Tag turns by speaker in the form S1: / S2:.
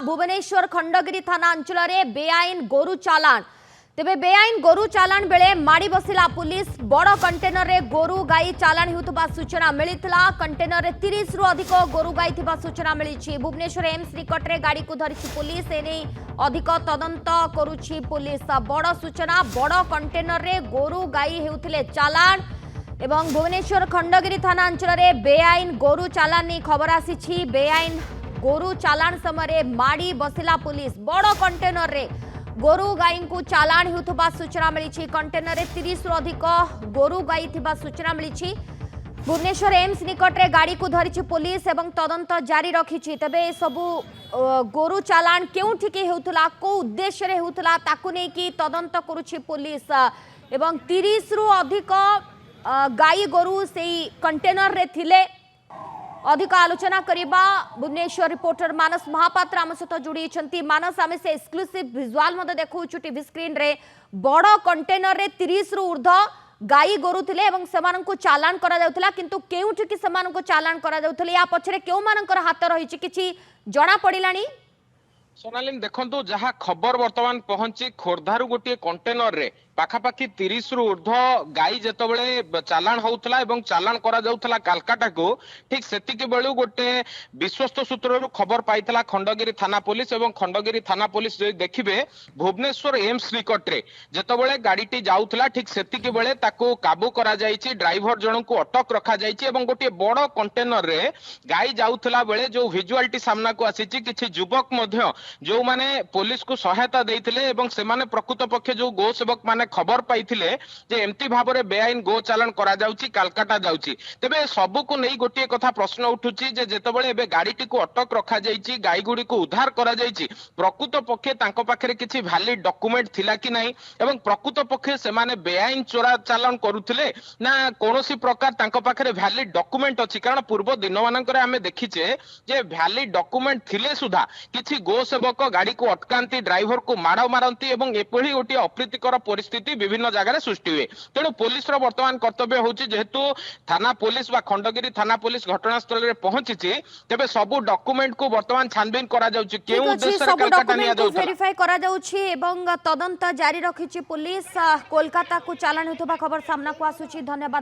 S1: भुवनेश्वर खंडगिरी थाना अंचल में बेआईन गोरु चालाण तेबे बेआईन गोरु चालाण बेले माड़ी बसिला पुलिस बड़ कंटेनर रे गोरु गाई चालाण हेउतबा सूचना मिलितला। कंटेनर रे 30 रु अधिक गोरु गाई थिबा सूचना मिलिछि। भुवनेश्वर एम्स निकट रे गाड़ी को धरिछि पुलिस। एने अधिक तदंत करुछि पुलिस। बड़ सूचना बड़ कंटेनर रे गोरु गाई हेउथिले चालाण एवं भुवनेश्वर खंडगिरी थाना अंचल में बेआईन गोरु चालाण नहीं खबर आसी। बेआईन गोरु चालाण समय माड़ी बसिला पुलिस बड़ कंटेनर रे गोरु गाई को चालाण हेउथबा सूचना मिली। कंटेनर रे 30 रु अधिक गोरु गाई थिबा सूचना मिली। भुवनेश्वर एम्स निकट रे गाड़ी को धरिछि पुलिस एवं तदंत जारी रखिछि। तबे सबु गोरु चालाण केउठी के हेउथला को उद्देश्य रे हेउथला ताकु नै कि तदंत करूछि पुलिस एवं 30 रु अधिक गाई गोरु से कंटेनर रे थिले। अधिक आलोचना करिबा भुवनेश्वर रिपोर्टर मानस महापात्र आम सहित जोड़ी। मानस आम से एक्सक्लूसिव विजुआल मते देखौछु टीवी स्क्रीन रे। बड़ कंटेनर रे 30 रु ऊर्ध्व गाई गोरु थिले एवं सेमान को चालाण करा जाउथला किंतु केउठी कि सेमान को चालाण करा जाउथले या पछरे केउ मानकर हाथ रहिछि किछि जणा पडिलानी।
S2: सोनालिन देखंतु जहा खबर वर्तमान पहुंची खोर्धारु गोटे कंटेनर रे पाखापाखि 30 रु ऊर्ध्व गाई जेतबेले चालाण होउथला एवं चालाण करा जाउथला कालकाटा को ठीक सेतिके बेलु गोटे विश्वस्त सूत्ररु खबर पाइथला खंडगिरी थाना पुलिस एवं खंडगिरी थाना पुलिस जे देखिबे भुवनेश्वर एम्स निकट रे जेतबेले गाड़ीटी जाउथला ठीक सेतिके बेले ताको काबू करा जाईची। ड्राइवर जण को अटक रखा जाईची एवं गोटे बड़ कंटेनर रे गाई जाउथला बेले जो विजुअलिटी सामना को आसीची किछि युवक मध्य जो माने पुलिस को सहायता देइथिले एवं से माने प्रकृत पक्ष जो गो सेवक माने खबर पाइथिले जे एमती भाबरे बेआईन गो चालाण करा जाउची कालकाटा जाउची। तेबे सबु को नै गोटे कथा प्रश्न उठुची जे जेतबेले एबे गाड़ीटी को अटक रखा जाईची गाई गुडी को उद्धार करा जाईची प्रकृत पक्षे तांको पाखरे किछि वैलिड डॉक्यूमेंट थिला कि नै एवं प्रकृत पक्षे से माने बेआईन चोरा चालाण करूथिले ना कोनोसी प्रकार तांको पाखरे वैलिड डॉक्यूमेंट अछि। कारण पूर्व दिन मानकरे हमें देखिचे जे वैलिड डॉक्यूमेंट थिले सुधा किछि गो सेवक गाड़ी को अटकांती ड्राइवर को माड़ मारती एवं एपरी गोटे अप्रीतिकर परिस्थिति विभिन्न जगह सुष्टि हुए। तेणु पुलिस वर्तमान कर्तव्य होची जेहेतु थाना पुलिस व खंडगिरी थाना पुलिस घटनास्थल रे पहुंची तेबे सबु डॉक्यूमेंट को वर्तमान छानबीन करा जाउची केउ उद्देश्य रे कलकत्ता निया जाउथला
S1: वेरीफाई करा जाउची एवं तदंत जारी रखिची पुलिस। कोलकाता को चालाण होतबा खबर सामना को आसुची। धन्यवाद।